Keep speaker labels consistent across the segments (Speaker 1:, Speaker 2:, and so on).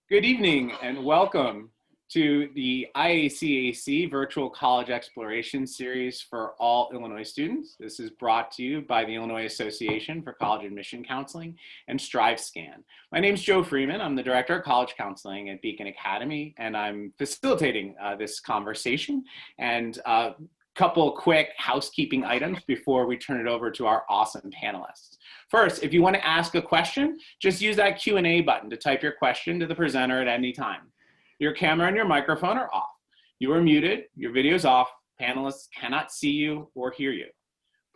Speaker 1: Good evening and welcome to the IACAC Virtual College Exploration Series for all Illinois students. This is brought to you by the Illinois Association for College Admission Counseling and StriveScan. My name is Joe Freeman. I'm the Director of College Counseling at Beacon Academy, and I'm facilitating this conversation. And couple quick housekeeping items before we turn it over to our awesome panelists. First, if you want to ask a question, just use that Q&A button to type your question to the presenter at any time. Your camera and your microphone are off. You are muted, your video is off, panelists cannot see you or hear you.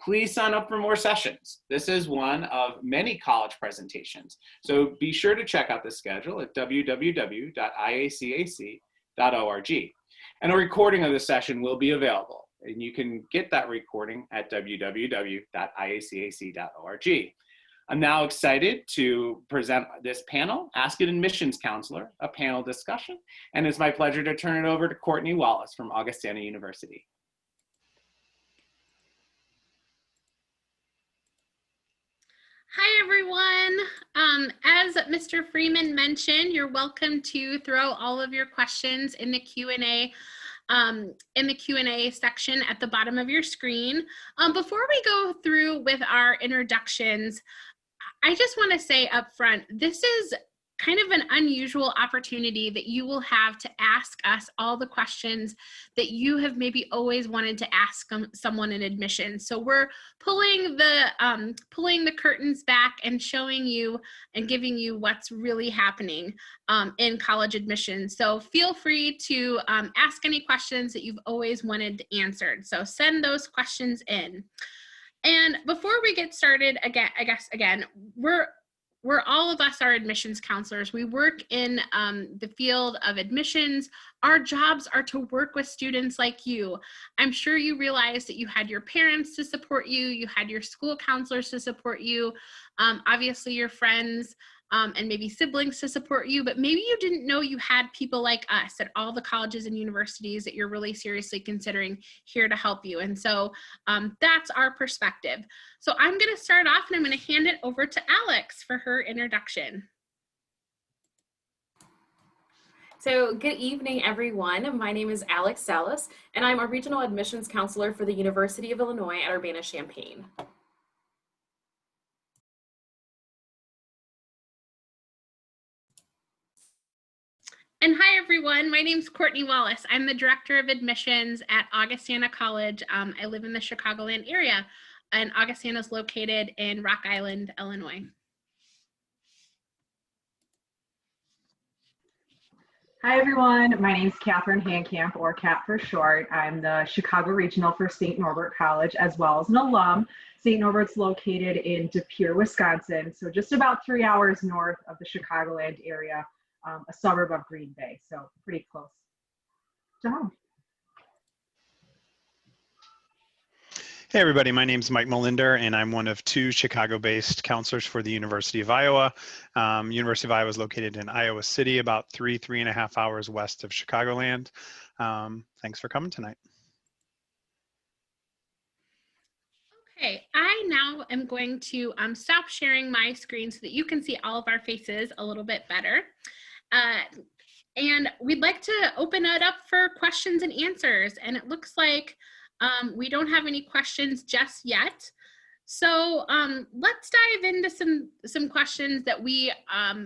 Speaker 1: Please sign up for more sessions. This is one of many college presentations, so be sure to check out the schedule at www.iacac.org. And a recording of the session will be available, and you can get that recording at www.iacac.org. I'm now excited to present this panel, Ask an Admissions Counselor, a panel discussion, and it's my pleasure to turn it over to Courtney Wallace from Augustana University.
Speaker 2: Hi, everyone. As Mr. Freeman mentioned, you're welcome to throw all of your questions in the Q&A section at the bottom of your screen. Before we go through with our introductions, I just want to say up front, this is kind of an unusual opportunity that you will have to ask us all the questions that you have maybe always wanted to ask someone in admissions. So we're pulling the curtains back and showing you and giving you what's really happening in college admissions. So feel free to ask any questions that you've always wanted answered. So send those questions in. And before we get started, again, we're all of us are admissions counselors. We work in the field of admissions. Our jobs are to work with students like you. I'm sure you realize that you had your parents to support you, you had your school counselors to support you, obviously your friends, and maybe siblings to support you, but maybe you didn't know you had people like us at all the colleges and universities that you're really seriously considering here to help you. And so that's our perspective. So I'm gonna start off and I'm gonna hand it over to Alex for her introduction.
Speaker 3: So good evening, everyone. My name is Alex Salas, and I'm a regional admissions counselor for the University of Illinois at Urbana-Champaign.
Speaker 2: And hi, everyone. My name's Courtney Wallace. I'm the Director of Admissions at Augustana College. I live in the Chicagoland area, and Augustana is located in Rock Island, Illinois.
Speaker 4: Hi, everyone. My name is Catherine Handcamp, or Cat for short. I'm the Chicago Regional for St. Norbert College, as well as an alum. St. Norbert's located in De Pere, Wisconsin, so just about 3 hours north of the Chicagoland area. A suburb of Green Bay, so pretty close to home.
Speaker 5: Hey everybody, my name is Mike Molinder and I'm one of 2 Chicago-based counselors for the University of Iowa. University of Iowa is located in Iowa City, about 3.5 hours west of Chicagoland. Thanks for coming tonight.
Speaker 2: Okay, I now am going to stop sharing my screen so that you can see all of our faces a little bit better. And we'd like to open it up for questions and answers. And it looks like we don't have any questions just yet. So let's dive into some questions that we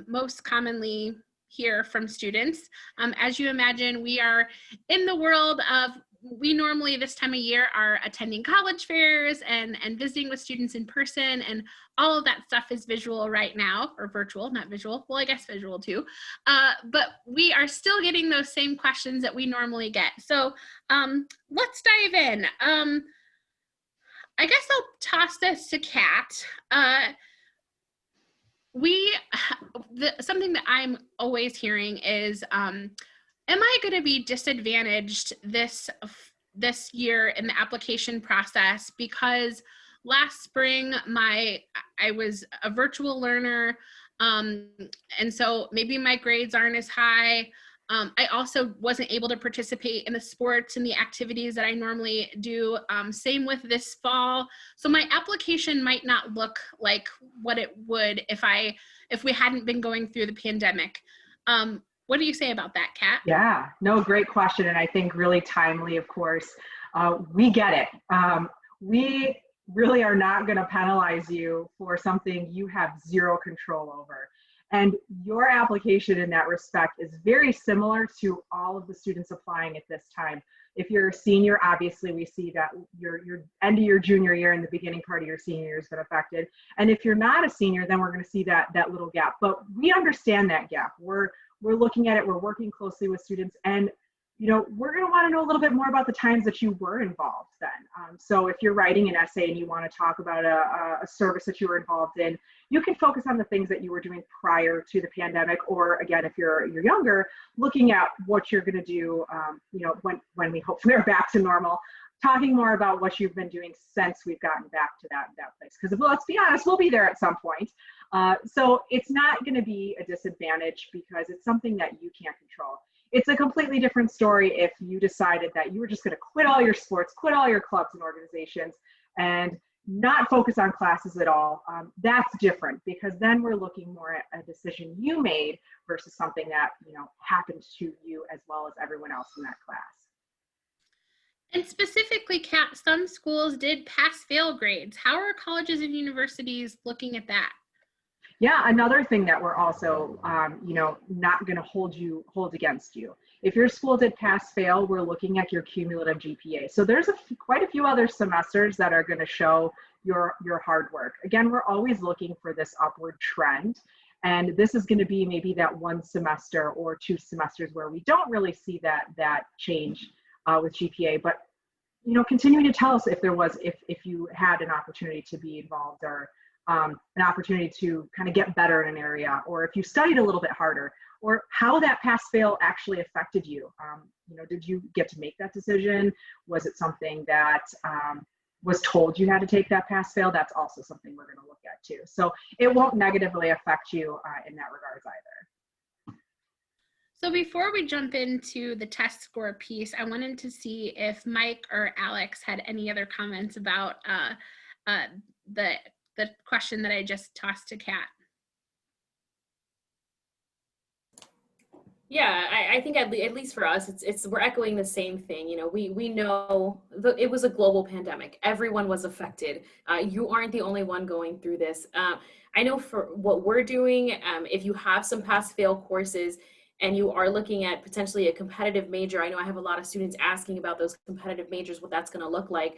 Speaker 2: most commonly hear from students. As you imagine, we are in the world of, we normally this time of year are attending college fairs and visiting with students in person, and all of that stuff is visual right now, or virtual, not visual. Well, I guess visual too. But we are still getting those same questions that we normally get. So let's dive in. I guess I'll toss this to Kat. Something that I'm always hearing is, am I going to be disadvantaged this year in the application process because last spring I was a virtual learner, and so maybe my grades aren't as high. I also wasn't able to participate in the sports and the activities that I normally do. Same with this fall. So my application might not look like what it would if we hadn't been going through the pandemic. What do you say about that, Kat?
Speaker 4: Yeah, no, great question. And I think really timely, of course. We get it. We really are not going to penalize you for something you have zero control over. And your application in that respect is very similar to all of the students applying at this time. If you're a senior, obviously we see that your end of your junior year and the beginning part of your senior year has been affected. And if you're not a senior, then we're going to see that little gap. But we understand that gap. We're looking at it. We're working closely with students, and we're going to want to know a little bit more about the times that you were involved then. So if you're writing an essay and you want to talk about a service that you were involved in, you can focus on the things that you were doing prior to the pandemic, or again, if you're younger, looking at what you're going to do, when we hopefully are back to normal, talking more about what you've been doing since we've gotten back to that place. Because let's be honest, we'll be there at some point. So it's not going to be a disadvantage because it's something that you can't control. It's a completely different story if you decided that you were just going to quit all your sports, quit all your clubs and organizations, and not focus on classes at all. That's different, because then we're looking more at a decision you made versus something that happened to you as well as everyone else in that class.
Speaker 2: And specifically, Kat, some schools did pass-fail grades. How are colleges and universities looking at that?
Speaker 4: Yeah, another thing that we're also, not going to hold against you. If your school did pass-fail, we're looking at your cumulative GPA. So there's quite a few other semesters that are going to show your hard work. Again, we're always looking for this upward trend. And this is going to be maybe that one semester or two semesters where we don't really see that change with GPA. But continue to tell us if you had an opportunity to be involved, or an opportunity to kind of get better in an area, or if you studied a little bit harder, or how that pass-fail actually affected you. Did you get to make that decision? Was it something that was told you had to take that pass-fail? That's also something we're going to look at too. So it won't negatively affect you in that regards either.
Speaker 2: So before we jump into the test score piece, I wanted to see if Mike or Alex had any other comments about the question that I just tossed to Kat.
Speaker 3: Yeah, I think at least for us, we're echoing the same thing. We know it was a global pandemic. Everyone was affected. You aren't the only one going through this. I know for what we're doing, if you have some pass-fail courses and you are looking at potentially a competitive major, I know I have a lot of students asking about those competitive majors, what that's going to look like.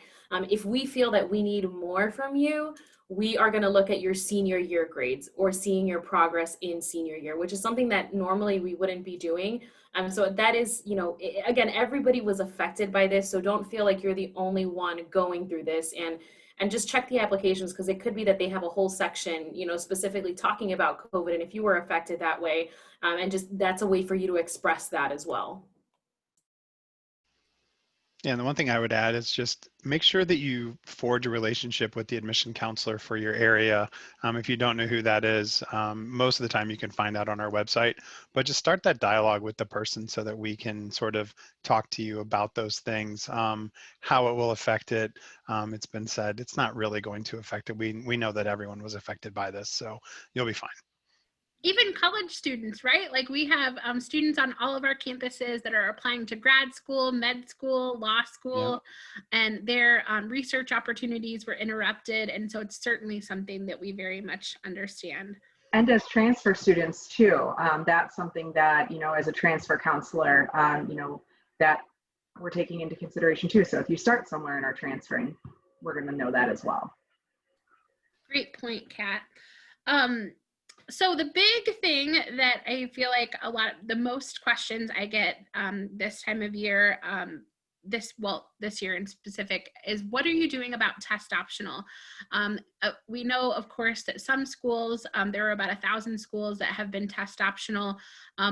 Speaker 3: If we feel that we need more from you, we are going to look at your senior year grades or seeing your progress in senior year, which is something that normally we wouldn't be doing. So that is, again, everybody was affected by this. So don't feel like you're the only one going through this, and just check the applications, because it could be that they have a whole section, specifically talking about COVID. And if you were affected that way, and just that's a way for you to express that as well.
Speaker 5: Yeah, and the one thing I would add is just make sure that you forge a relationship with the admission counselor for your area. If you don't know who that is, most of the time you can find out on our website, but just start that dialogue with the person so that we can sort of talk to you about those things, how it will affect it. It's been said, it's not really going to affect it. We know that everyone was affected by this, so you'll be fine.
Speaker 2: Even college students, right? Like we have students on all of our campuses that are applying to grad school, med school, law school, and their research opportunities were interrupted. And so it's certainly something that we very much understand.
Speaker 4: And as transfer students too, that's something that, as a transfer counselor, that we're taking into consideration too. So if you start somewhere and are transferring, we're going to know that as well.
Speaker 2: Great point, Kat. So the big thing that I feel like the most questions I get this time of year, this year in specific, is what are you doing about test optional? We know, of course, that some schools, there are about 1,000 schools that have been test optional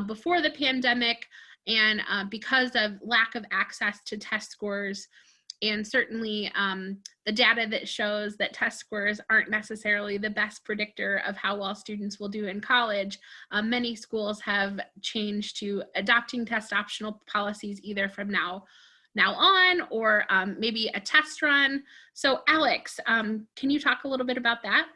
Speaker 2: before the pandemic, and because of lack of access to test scores, and certainly the data that shows that test scores aren't necessarily the best predictor of how well students will do in college, many schools have changed to adopting test optional policies either from now on, or maybe a test run. So Alex, can you talk a little bit about that?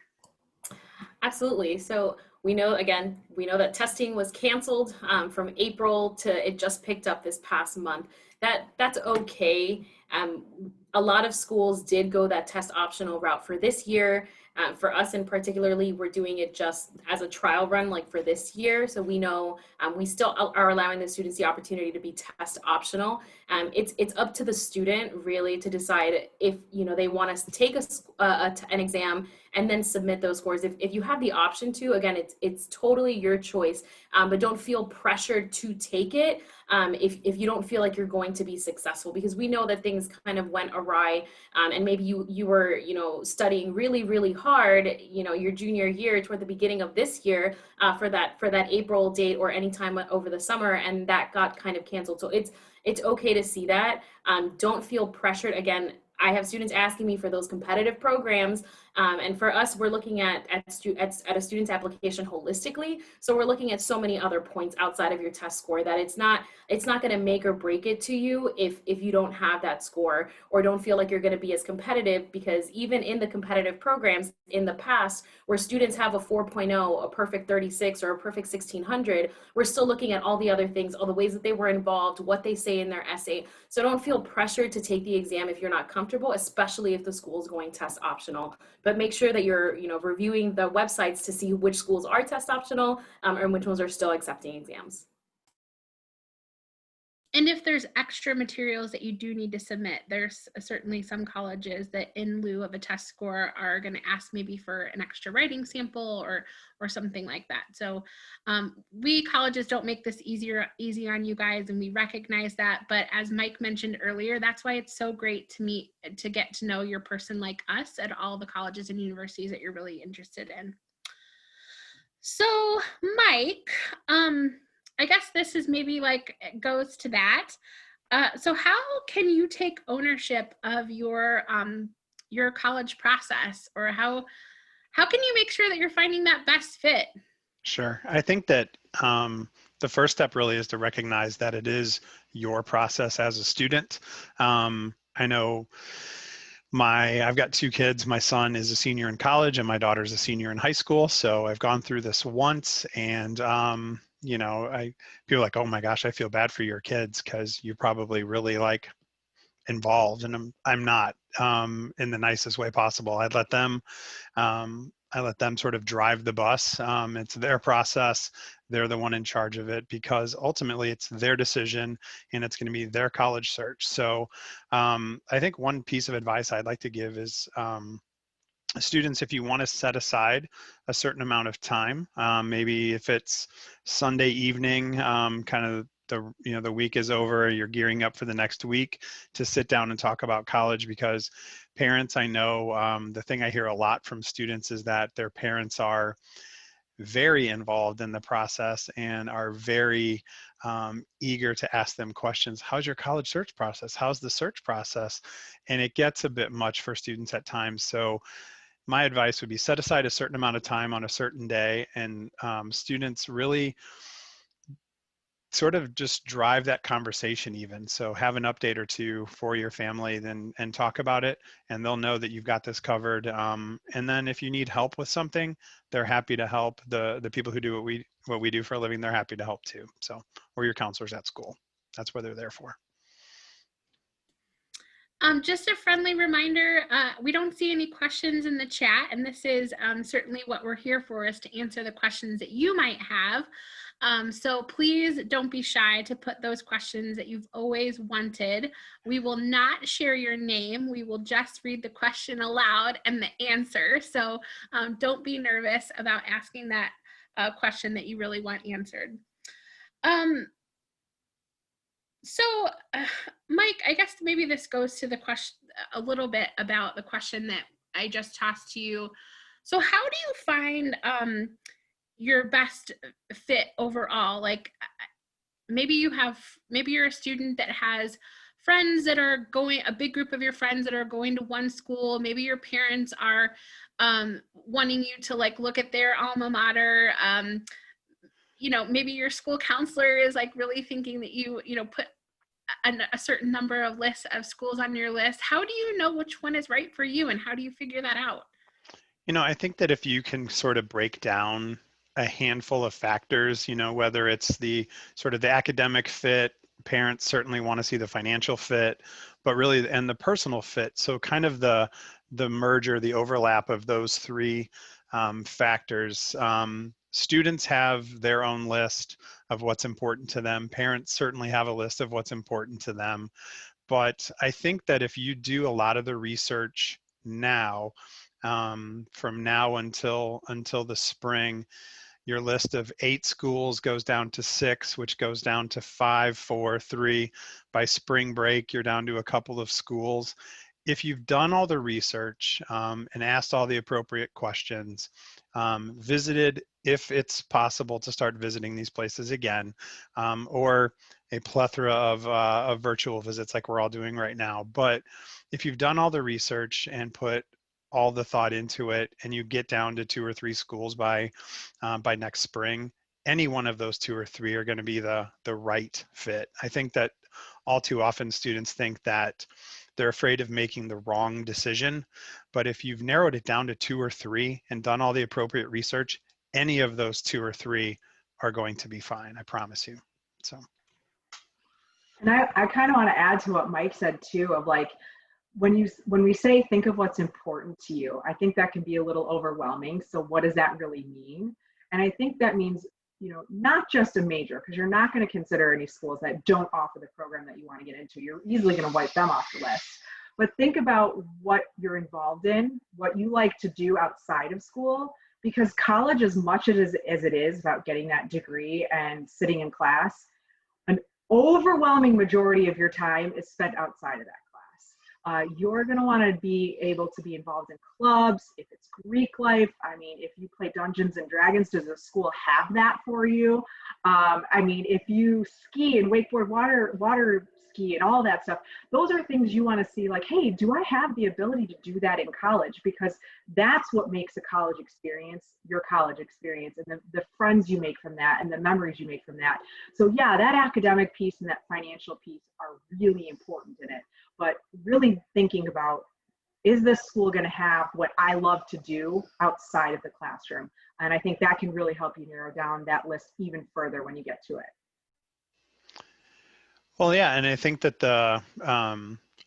Speaker 3: Absolutely. So We know, again, we know that testing was canceled from April to it just picked up this past month. That's okay. A lot of schools did go that test optional route for this year. For us in particularly, we're doing it just as a trial run, like for this year. So we know we still are allowing the students the opportunity to be test optional. It's up to the student really to decide if they want to take an exam and then submit those scores. If you have the option to, again, it's totally your choice, but don't feel pressured to take it if you don't feel like you're going to be successful, because we know that things kind of went awry, and maybe you were studying really, really hard your junior year toward the beginning of this year for that April date or any time over the summer, and that got kind of canceled. So it's okay to see that. Don't feel pressured. Again, I have students asking me for those competitive programs, and for us, we're looking at a student's application holistically. So we're looking at so many other points outside of your test score that it's not going to make or break it to you if you don't have that score or don't feel like you're going to be as competitive, because even in the competitive programs in the past where students have a 4.0, a perfect 36, or a perfect 1600, we're still looking at all the other things, all the ways that they were involved, what they say in their essay. So don't feel pressured to take the exam if you're not comfortable, especially if the school is going test optional. But make sure that you're reviewing the websites to see which schools are test optional and which ones are still accepting exams.
Speaker 2: And if there's extra materials that you do need to submit, there's certainly some colleges that in lieu of a test score are going to ask maybe for an extra writing sample or something like that. So we colleges don't make this easy on you guys, and we recognize that. But as Mike mentioned earlier, that's why it's so great to get to know your person like us at all the colleges and universities that you're really interested in. So Mike, I guess this is maybe like goes to that. So how can you take ownership of your college process, or how can you make sure that you're finding that best fit?
Speaker 5: Sure. I think that the first step really is to recognize that it is your process as a student. I know I've got two kids. My son is a senior in college and my daughter's a senior in high school. So I've gone through this once, and I feel like, oh my gosh, I feel bad for your kids because you're probably really like involved, and I'm not, in the nicest way possible. I let them sort of drive the bus. It's their process. They're the one in charge of it, because ultimately it's their decision and it's going to be their college search. So I think one piece of advice I'd like to give is, students, if you want to set aside a certain amount of time, maybe if it's Sunday evening, kind of the week is over, you're gearing up for the next week, to sit down and talk about college. Because parents, I know the thing I hear a lot from students is that their parents are very involved in the process and are very eager to ask them questions. How's your college search process? How's the search process? And it gets a bit much for students at times. So my advice would be set aside a certain amount of time on a certain day, and students really sort of just drive that conversation even. So have an update or two for your family and talk about it, and they'll know that you've got this covered. And then if you need help with something, they're happy to help. The people who do what we do for a living, they're happy to help too. So, or your counselors at school. That's what they're there for.
Speaker 2: Just a friendly reminder, we don't see any questions in the chat, and this is certainly what we're here for, is to answer the questions that you might have. So please don't be shy to put those questions that you've always wanted. We will not share your name. We will just read the question aloud and the answer. So don't be nervous about asking that question that you really want answered. So, Mike, I guess maybe this goes to the question a little bit about the question that I just tossed to you. So how do you find your best fit overall? Like maybe you're a student that has friends that are going, a big group of your friends that are going to one school. Maybe your parents are wanting you to like look at their alma mater. Maybe your school counselor is like really thinking that you put a certain number of lists of schools on your list. How do you know which one is right for you, and how do you figure that out?
Speaker 5: I think that if you can sort of break down a handful of factors, you know, whether it's the sort of the academic fit, parents certainly want to see the financial fit, but really, and the personal fit. So kind of the merger, the overlap of those three factors. Students have their own list of what's important to them. Parents certainly have a list of what's important to them. But I think that if you do a lot of the research now, from now until the spring, your list of 8 schools goes down to 6, which goes down to 5, 4, 3. By spring break, you're down to a couple of schools. If you've done all the research and asked all the appropriate questions, visited, if it's possible to start visiting these places again, or a plethora of virtual visits like we're all doing right now. But if you've done all the research and put all the thought into it, and you get down to 2 or 3 schools by next spring, any one of those 2 or 3 are going to be the right fit. I think that all too often students think that they're afraid of making the wrong decision, but if you've narrowed it down to 2 or 3 and done all the appropriate research, any of those 2 or 3 are going to be fine. I promise you. So.
Speaker 4: And I kind of want to add to what Mike said too, of like, when we say think of what's important to you, I think that can be a little overwhelming. So what does that really mean? And I think that means, you know, not just a major, because you're not going to consider any schools that don't offer the program that you want to get into. You're easily going to wipe them off the list. But think about what you're involved in, what you like to do outside of school, because college, as much as it is about getting that degree and sitting in class, an overwhelming majority of your time is spent outside of that. You're going to want to be able to be involved in clubs. If it's Greek life, I mean, if you play Dungeons and Dragons, does the school have that for you? I mean, if you ski and wakeboard, water ski and all that stuff, those are things you want to see like, hey, do I have the ability to do that in college? Because that's what makes a college experience your college experience, and the friends you make from that and the memories you make from that. So yeah, that academic piece and that financial piece are really important in it. But really thinking about, is this school going to have what I love to do outside of the classroom? And I think that can really help you narrow down that list even further when you get to it.
Speaker 5: Well, yeah, and I think that the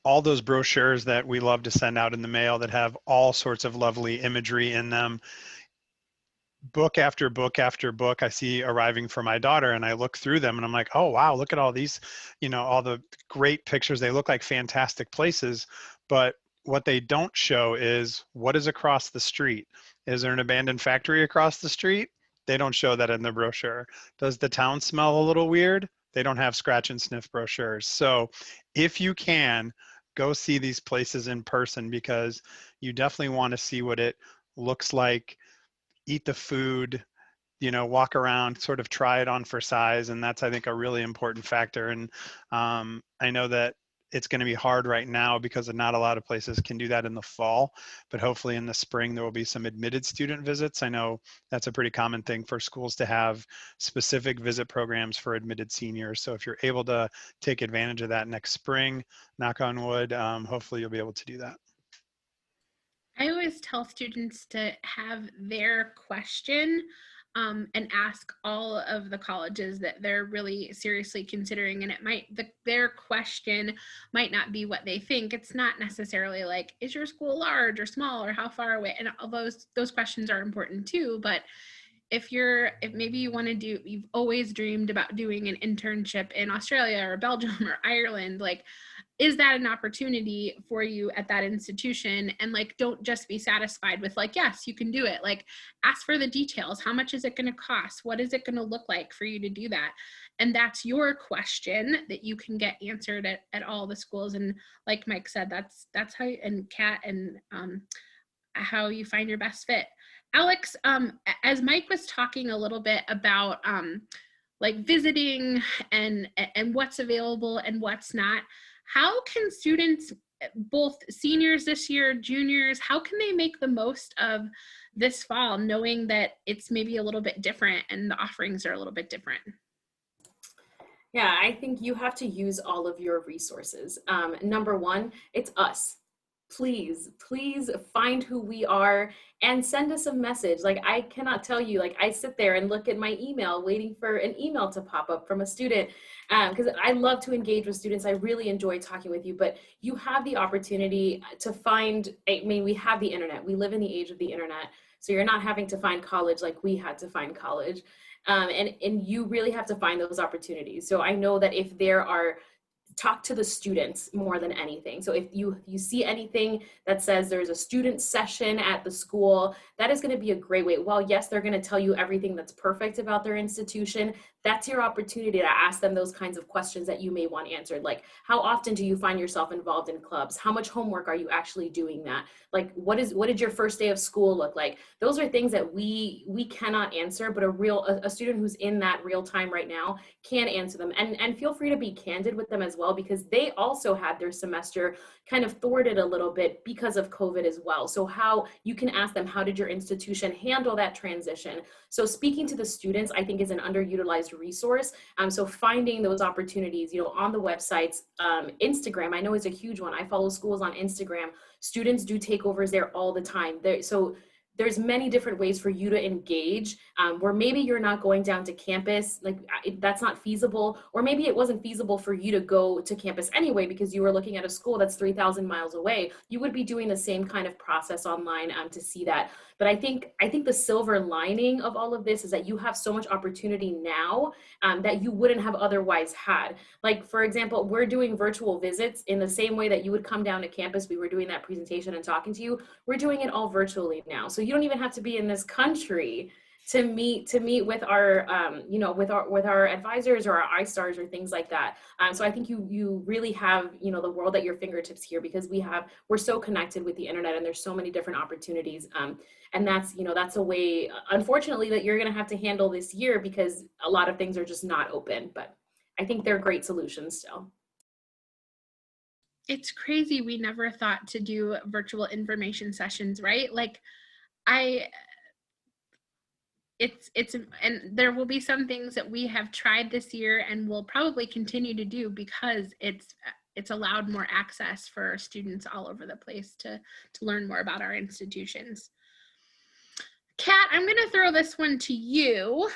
Speaker 5: all those brochures that we love to send out in the mail that have all sorts of lovely imagery in them, book after book after book I see arriving for my daughter, and I look through them and I'm like, oh wow, look at all these, you know, all the great pictures. They look like fantastic places, but what they don't show is what is across the street. Is there an abandoned factory across the street? They don't show that in the brochure. Does the town smell a little weird? They don't have scratch and sniff brochures. So if you can, go see these places in person, because you definitely want to see what it looks like, eat the food, you know, walk around, sort of try it on for size. And that's, I think, a really important factor. And I know that it's going to be hard right now because not a lot of places can do that in the fall, but hopefully in the spring there will be some admitted student visits. I know that's a pretty common thing for schools to have specific visit programs for admitted seniors. So if you're able to take advantage of that next spring, knock on wood, hopefully you'll be able to do that.
Speaker 2: I always tell students to have their question and ask all of the colleges that they're really seriously considering. And it might, their question might not be what they think. It's not necessarily like, is your school large or small or how far away? And all those questions are important too. But if maybe you want to do, you've always dreamed about doing an internship in Australia or Belgium or Ireland, like, is that an opportunity for you at that institution? And like, don't just be satisfied with like, yes, you can do it. Like, ask for the details. How much is it going to cost? What is it going to look like for you to do that? And that's your question that you can get answered at all the schools. And like Mike said, that's how, and Kat, and how you find your best fit. Alex, as Mike was talking a little bit about like visiting and what's available and what's not, how can students, both seniors this year, juniors, how can they make the most of this fall, knowing that it's maybe a little bit different and the offerings are a little bit different?
Speaker 3: Yeah, I think you have to use all of your resources. Number one, it's us. please find who we are and send us a message. Like, I cannot tell you, like, I sit there and look at my email waiting for an email to pop up from a student, because I love to engage with students. I really enjoy talking with you, but you have the opportunity to find, I mean, we have the internet. We live in the age of the internet. So you're not having to find college like we had to find college. And you really have to find those opportunities. So I know that if there are, talk to the students more than anything. So if you see anything that says there's a student session at the school, that is going to be a great way. While yes, they're going to tell you everything that's perfect about their institution, that's your opportunity to ask them those kinds of questions that you may want answered. Like, how often do you find yourself involved in clubs? How much homework are you actually doing that? Like, what did your first day of school look like? Those are things that we cannot answer, but a student who's in that real time right now can answer them. And feel free to be candid with them as well, because they also had their semester kind of thwarted a little bit because of COVID as well. So how you can ask them, how did your institution handle that transition? So speaking to the students, I think, is an underutilized resource. So finding those opportunities, on the websites, Instagram, I know, is a huge one. I follow schools on Instagram. Students do takeovers there all the time. So there's many different ways for you to engage, where maybe you're not going down to campus, like that's not feasible, or maybe it wasn't feasible for you to go to campus anyway because you were looking at a school that's 3,000 miles away. You would be doing the same kind of process online to see that. But I think the silver lining of all of this is that you have so much opportunity now that you wouldn't have otherwise had. Like, for example, we're doing virtual visits in the same way that you would come down to campus. We were doing that presentation and talking to you. We're doing it all virtually now. So you don't even have to be in this country to meet with our with our advisors or our iStars or things like that. So I think you really have the world at your fingertips here, because we're so connected with the internet, and there's so many different opportunities. And that's a way, unfortunately, that you're going to have to handle this year, because a lot of things are just not open. But I think they're great solutions still.
Speaker 2: It's crazy. We never thought to do virtual information sessions, right? Like, and there will be some things that we have tried this year and will probably continue to do, because it's allowed more access for students all over the place to learn more about our institutions. Kat, I'm going to throw this one to you.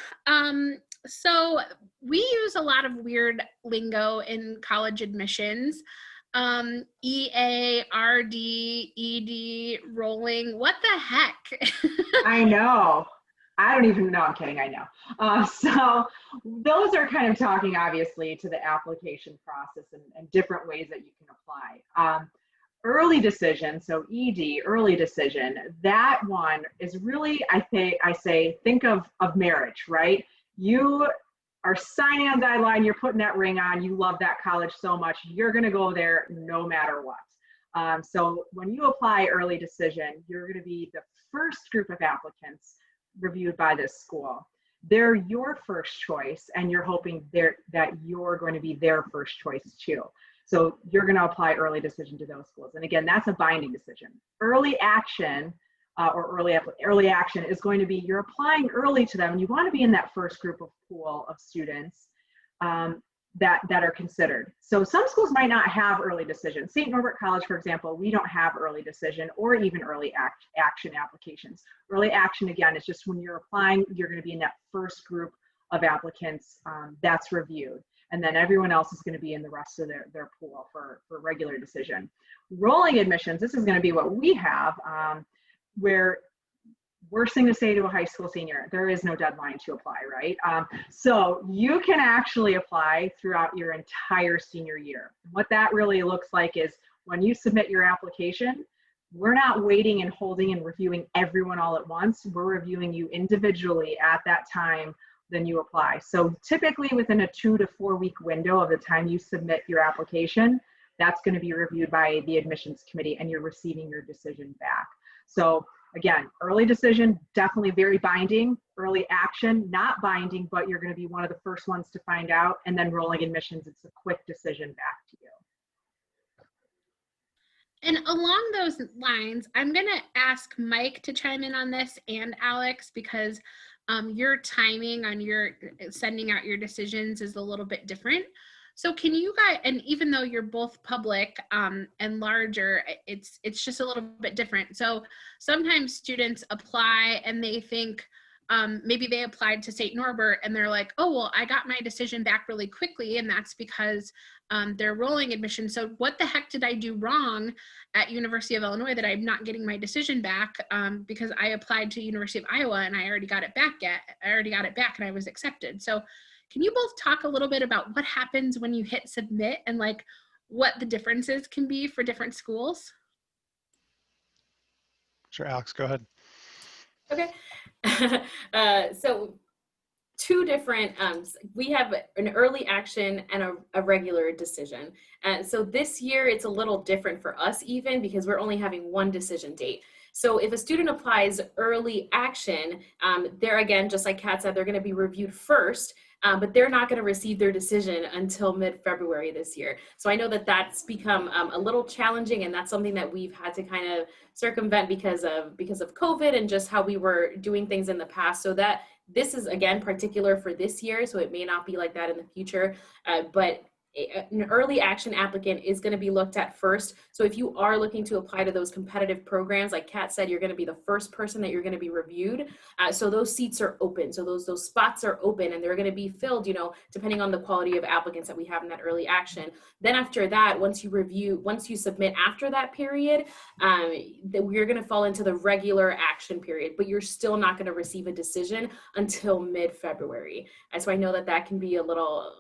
Speaker 2: So we use a lot of weird lingo in college admissions. EA, RD, ED, rolling. What the heck?
Speaker 4: I know. I don't even know. I'm kidding. I know. So those are kind of talking, obviously, to the application process and different ways that you can apply. Early decision, so ED, early decision, that one is really, I say, think of marriage, right? You are signing on dotted line, you're putting that ring on, you love that college so much, you're going to go there no matter what. So when you apply early decision, you're going to be the first group of applicants reviewed by this school. They're your first choice, and you're hoping that you're going to be their first choice too. So you're going to apply early decision to those schools. And again, that's a binding decision. Early action early action is going to be, you're applying early to them, and you want to be in that first group of pool of students that are considered. So some schools might not have early decision. St. Norbert College, for example, we don't have early decision or even early action applications. Early action, again, is just when you're applying, you're going to be in that first group of applicants that's reviewed. And then everyone else is going to be in the rest of their pool for regular decision. Rolling admissions, this is going to be what we have, where, worst thing to say to a high school senior, there is no deadline to apply, right? So you can actually apply throughout your entire senior year. What that really looks like is when you submit your application, we're not waiting and holding and reviewing everyone all at once. We're reviewing you individually at that time, then you apply. So typically within a 2 to 4 week window of the time you submit your application, that's going to be reviewed by the admissions committee, and you're receiving your decision back. So again, early decision, definitely very binding. Early action, not binding, but you're going to be one of the first ones to find out. And then rolling admissions, it's a quick decision back to you.
Speaker 2: And along those lines, I'm going to ask Mike to chime in on this, and Alex, because your timing on your sending out your decisions is a little bit different. So can you guys, and even though you're both public and larger, it's just a little bit different. So sometimes students apply and they think, maybe they applied to St. Norbert and they're like, oh, well, I got my decision back really quickly, and that's because they're rolling admission. So what the heck did I do wrong at University of Illinois that I'm not getting my decision back because I applied to University of Iowa and I already got it back and I was accepted. So can you both talk a little bit about what happens when you hit submit and like what the differences can be for different schools?
Speaker 5: Sure, Alex, go ahead.
Speaker 3: Okay. So two different, we have an early action and a regular decision. And so this year it's a little different for us even because we're only having one decision date. So if a student applies early action, they're, again, just like Kat said, they're going to be reviewed first, but they're not going to receive their decision until mid-February this year. So I know that that's become a little challenging, and that's something that we've had to kind of circumvent because of COVID and just how we were doing things in the past. So that this is, again, particular for this year, so it may not be like that in the future, but an early action applicant is going to be looked at first. So if you are looking to apply to those competitive programs, like Kat said, you're going to be the first person that you're going to be reviewed. So those seats are open. So those spots are open, and they're going to be filled, depending on the quality of applicants that we have in that early action. Then after that, once you submit after that period, we're going to fall into the regular action period, but you're still not going to receive a decision until mid-February. So I know that can be a little,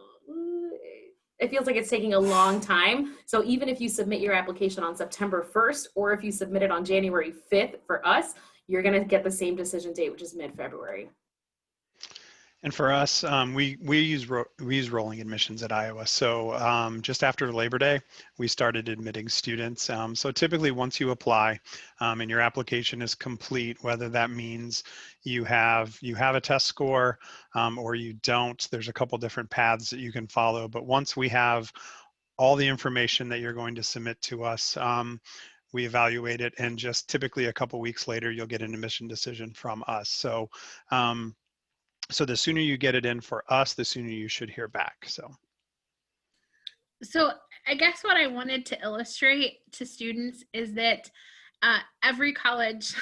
Speaker 3: it feels like it's taking a long time. So even if you submit your application on September 1st, or if you submit it on January 5th for us, you're going to get the same decision date, which is mid-February.
Speaker 5: And for us, we use rolling admissions at Iowa. So just after Labor Day, we started admitting students. So typically once you apply and your application is complete, whether that means you have a test score or you don't, there's a couple different paths that you can follow. But once we have all the information that you're going to submit to us, we evaluate it, and just typically a couple weeks later, you'll get an admission decision from us. So so the sooner you get it in for us, the sooner you should hear back.
Speaker 2: So I guess what I wanted to illustrate to students is that every college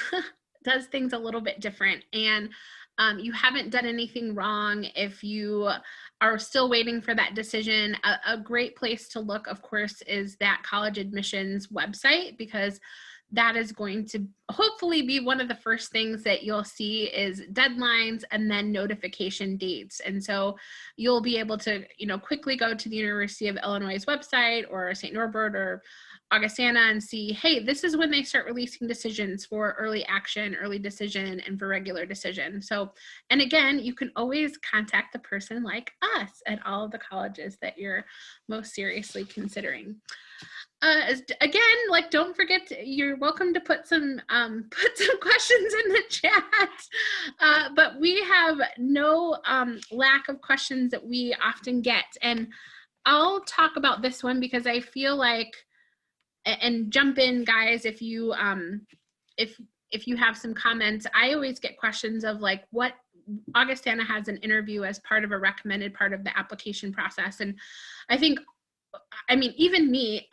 Speaker 2: does things a little bit different, and you haven't done anything wrong if you are still waiting for that decision. A great place to look, of course, is that college admissions website, because that is going to hopefully be one of the first things that you'll see is deadlines and then notification dates. And so you'll be able to, quickly go to the University of Illinois' website or St. Norbert or Augustana and see, hey, this is when they start releasing decisions for early action, early decision, and for regular decision. So, and again, you can always contact the person like us at all of the colleges that you're most seriously considering. Again, don't forget, you're welcome to put some questions in the chat, but we have no lack of questions that we often get. And I'll talk about this one because I feel like, and jump in, guys, if you have some comments. I always get questions of what Augustana has an interview as part of a recommended part of the application process. And even me,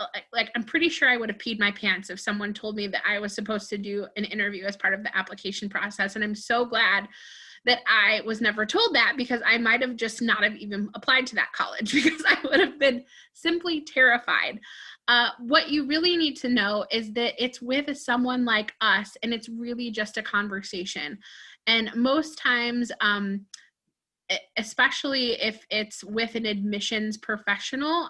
Speaker 2: I'm pretty sure I would have peed my pants if someone told me that I was supposed to do an interview as part of the application process. And I'm so glad that I was never told that, because I might have just not have even applied to that college because I would have been simply terrified. What you really need to know is that it's with someone like us, and it's really just a conversation. And most times, especially if it's with an admissions professional,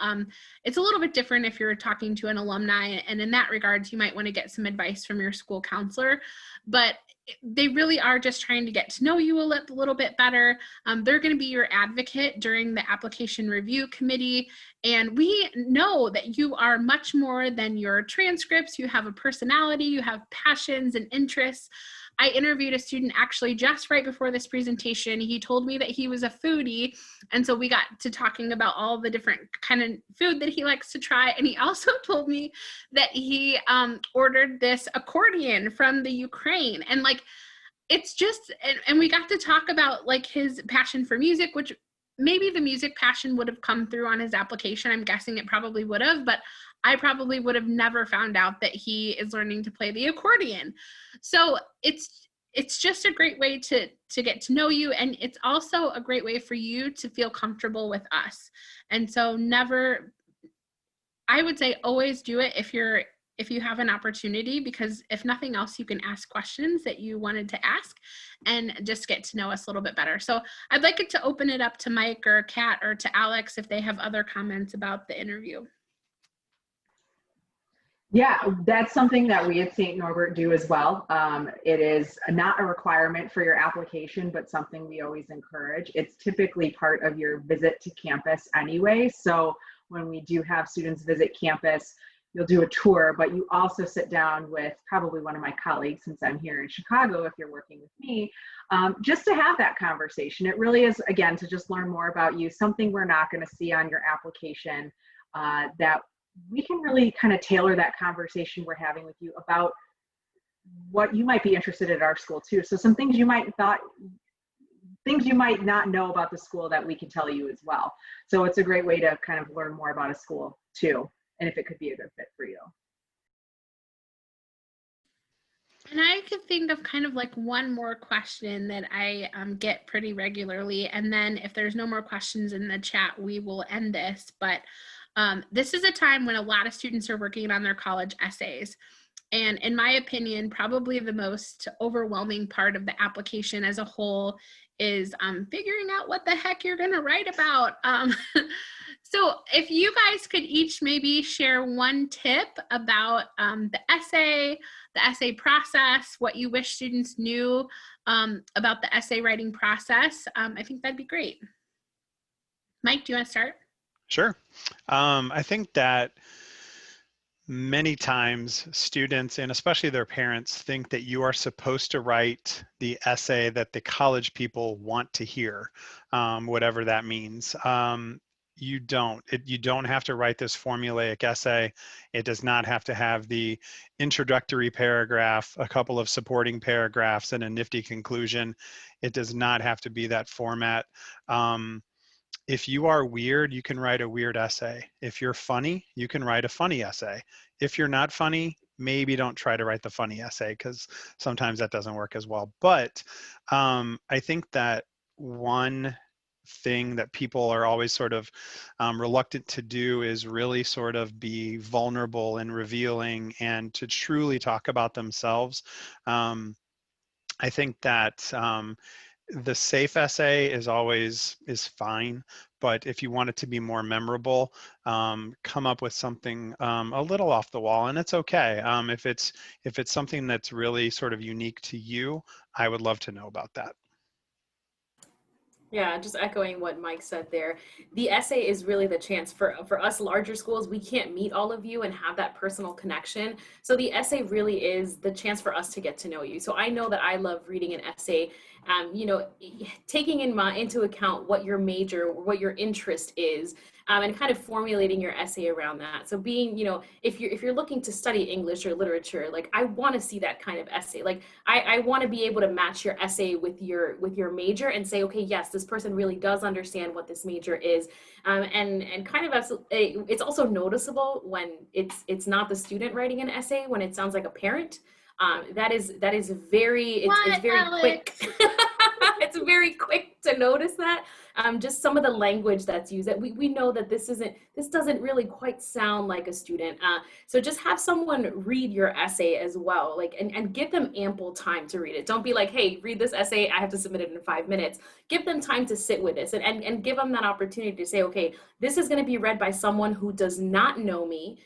Speaker 2: it's a little bit different if you're talking to an alumni, and in that regards, you might want to get some advice from your school counselor, but they really are just trying to get to know you a little bit better. They're going to be your advocate during the application review committee, and we know that you are much more than your transcripts. You have a personality, you have passions and interests. I interviewed a student actually just right before this presentation. He told me that he was a foodie, and so we got to talking about all the different kind of food that he likes to try. And he also told me that he ordered this accordion from the Ukraine, and it's just, and we got to talk about his passion for music, which maybe the music passion would have come through on his application. I'm guessing it probably would have, but I probably would have never found out that he is learning to play the accordion. So it's just a great way to get to know you. And it's also a great way for you to feel comfortable with us. And so I would say always do it if you have an opportunity, because if nothing else, you can ask questions that you wanted to ask and just get to know us a little bit better. So I'd like it to open it up to Mike or Kat or to Alex if they have other comments about the interview.
Speaker 4: Yeah, that's something that we at St. Norbert do as well. It is not a requirement for your application, but something we always encourage. It's typically part of your visit to campus anyway. So when we do have students visit campus, you'll do a tour, but you also sit down with probably one of my colleagues, since I'm here in Chicago, if you're working with me, just to have that conversation. It really is, again, to just learn more about you, something we're not going to see on your application, that we can really kind of tailor that conversation we're having with you about what you might be interested in at our school too. So some things you might not know about the school that we can tell you as well. So it's a great way to kind of learn more about a school too, and if it could be a good fit for you.
Speaker 2: And I could think of kind of like one more question that I get pretty regularly. And then if there's no more questions in the chat, we will end this. But this is a time when a lot of students are working on their college essays. And in my opinion, probably the most overwhelming part of the application as a whole is figuring out what the heck you're going to write about. So if you guys could each maybe share one tip about the essay process, what you wish students knew about the essay writing process, I think that'd be great. Mike, do you want to start?
Speaker 5: Sure. I think that many times students, and especially their parents, think that you are supposed to write the essay that the college people want to hear, whatever that means. You don't. You don't have to write this formulaic essay. It does not have to have the introductory paragraph, a couple of supporting paragraphs, and a nifty conclusion. It does not have to be that format. If you are weird, you can write a weird essay. If you're funny, you can write a funny essay. If you're not funny, maybe don't try to write the funny essay, because sometimes that doesn't work as well. But I think that one thing that people are always sort of reluctant to do is really sort of be vulnerable and revealing and to truly talk about themselves. I think that the safe essay is fine, but if you want it to be more memorable, come up with something a little off the wall, and it's okay. If it's something that's really sort of unique to you, I would love to know about that.
Speaker 3: Yeah, just echoing what Mike said there. The essay is really the chance for us larger schools. We can't meet all of you and have that personal connection. So the essay really is the chance for us to get to know you. So I know that I love reading an essay, taking into account what your major, what your interest is, and kind of formulating your essay around that. So being, if you're looking to study English or literature, like I want to see that kind of essay. Like I want to be able to match your essay with your major and say, okay, yes, this person really does understand what this major is. And kind of it's also noticeable when it's not the student writing an essay, when it sounds like a parent. That is very, it's very quick. It's very quick to notice that. Just some of the language that's used, that we know that this doesn't really quite sound like a student. So just have someone read your essay as well, like, and give them ample time to read it. Don't be like, hey, read this essay, I have to submit it in 5 minutes. Give them time to sit with this and give them that opportunity to say, okay, this is going to be read by someone who does not know me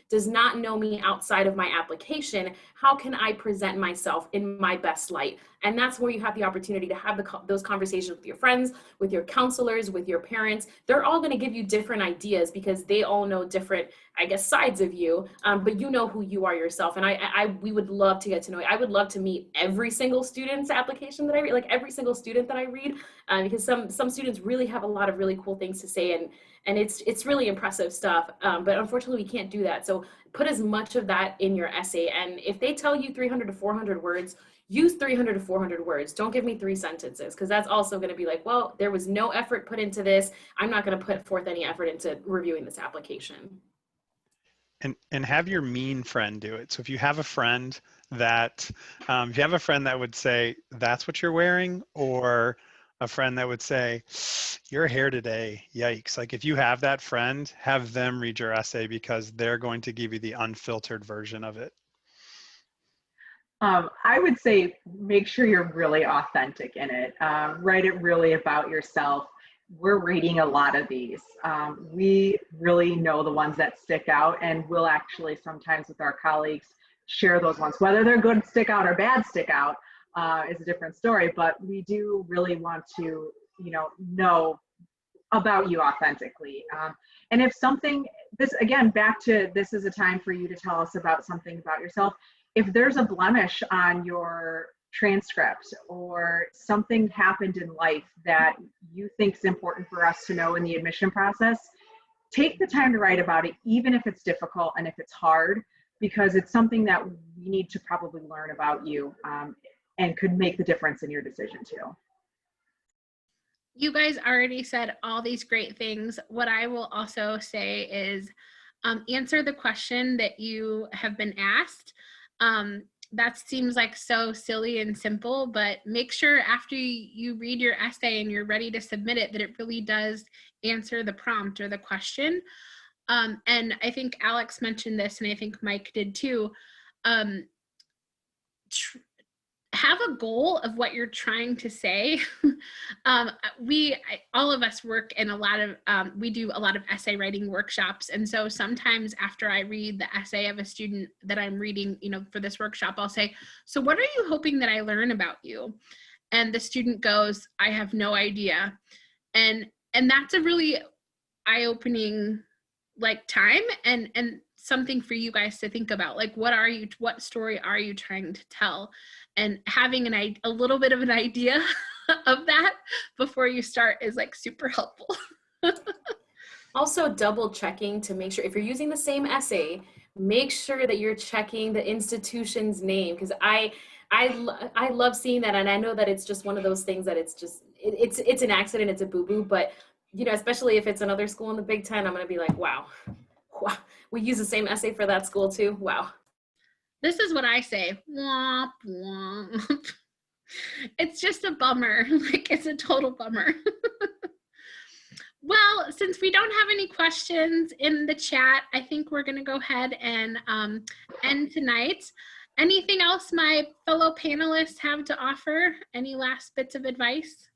Speaker 3: outside of my application. How can I present myself in my best light? And that's where you have the opportunity to have those conversations with your friends, with your counselors, with your parents. They're all going to give you different ideas because they all know different, I guess, sides of you, but you know who you are yourself. And we would love to get to know you. I would love to meet every single student's application that I read, like every single student that I read, because some students really have a lot of really cool things to say, and it's really impressive stuff. But unfortunately, we can't do that. So put as much of that in your essay. And if they tell you 300 to 400 words, use 300 to 400 words. Don't give me 3 sentences, because that's also going to be like, well, there was no effort put into this. I'm not going to put forth any effort into reviewing this application.
Speaker 5: And have your mean friend do it. So if you have a friend that, would say, that's what you're wearing, or a friend that would say, your hair today, yikes. Like if you have that friend, have them read your essay, because they're going to give you the unfiltered version of it.
Speaker 4: I would say make sure you're really authentic in it. Write it really about yourself. We're reading a lot of these. We really know the ones that stick out, and we'll actually sometimes with our colleagues share those ones. Whether they're good stick out or bad stick out is a different story, but we do really want to, know about you authentically. And if something, this again, back to this is a time for you to tell us about something about yourself. If there's a blemish on your transcript or something happened in life that you think is important for us to know in the admission process, take the time to write about it, even if it's difficult and if it's hard, because it's something that we need to probably learn about you and could make the difference in your decision too.
Speaker 2: You guys already said all these great things. What I will also say is answer the question that you have been asked. That seems like so silly and simple, but make sure after you read your essay and you're ready to submit it, that it really does answer the prompt or the question. And I think Alex mentioned this, and I think Mike did too. Have a goal of what you're trying to say. All of us work in a lot of, we do a lot of essay writing workshops. And so sometimes after I read the essay of a student that I'm reading, for this workshop, I'll say, so what are you hoping that I learn about you? And the student goes, I have no idea. And that's a really eye-opening time and something for you guys to think about. Like, what story are you trying to tell? And having a little bit of an idea of that before you start is super helpful.
Speaker 3: Also, double checking to make sure if you're using the same essay, make sure that you're checking the institution's name, because I love seeing that, and I know that it's just one of those things that it's an accident, it's a boo-boo, but especially if it's another school in the Big Ten, I'm gonna be like, wow, we use the same essay for that school too. Wow.
Speaker 2: This is what I say. Womp, womp. It's just a bummer. It's a total bummer. Well, since we don't have any questions in the chat, I think we're going to go ahead and end tonight. Anything else my fellow panelists have to offer? Any last bits of advice?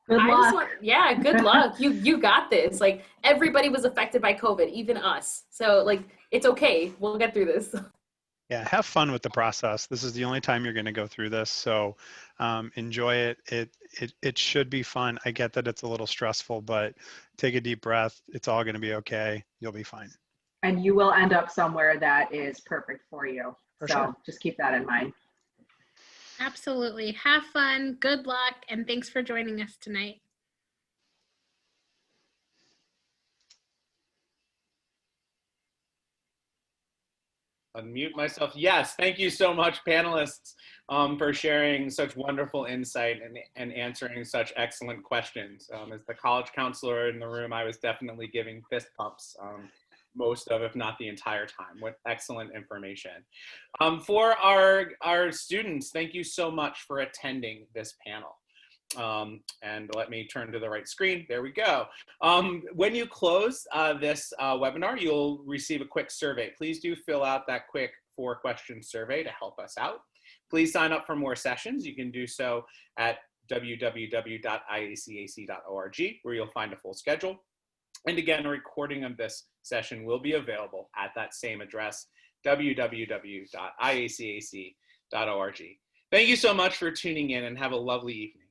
Speaker 4: Good luck.
Speaker 3: Good luck. You got this. Everybody was affected by COVID, even us. So it's okay. We'll get through this.
Speaker 5: Yeah, have fun with the process. This is the only time you're going to go through this, so enjoy it. It should be fun. I get that it's a little stressful, but take a deep breath. It's all going to be okay. You'll be fine.
Speaker 4: And you will end up somewhere that is perfect for you.
Speaker 5: For
Speaker 4: so
Speaker 5: sure.
Speaker 4: Just keep that in mind.
Speaker 2: Absolutely. Have fun. Good luck. And thanks for joining us tonight.
Speaker 1: Unmute myself. Yes, thank you so much, panelists, for sharing such wonderful insight and answering such excellent questions. As the college counselor in the room, I was definitely giving fist pumps most of, if not the entire time, with excellent information. For our students, thank you so much for attending this panel. And let me turn to the right screen. There we go. When you close this webinar, you'll receive a quick survey. Please do fill out that quick 4-question survey to help us out. Please sign up for more sessions. You can do so at www.iacac.org, where you'll find a full schedule. And again, a recording of this session will be available at that same address, www.iacac.org. Thank you so much for tuning in, and have a lovely evening.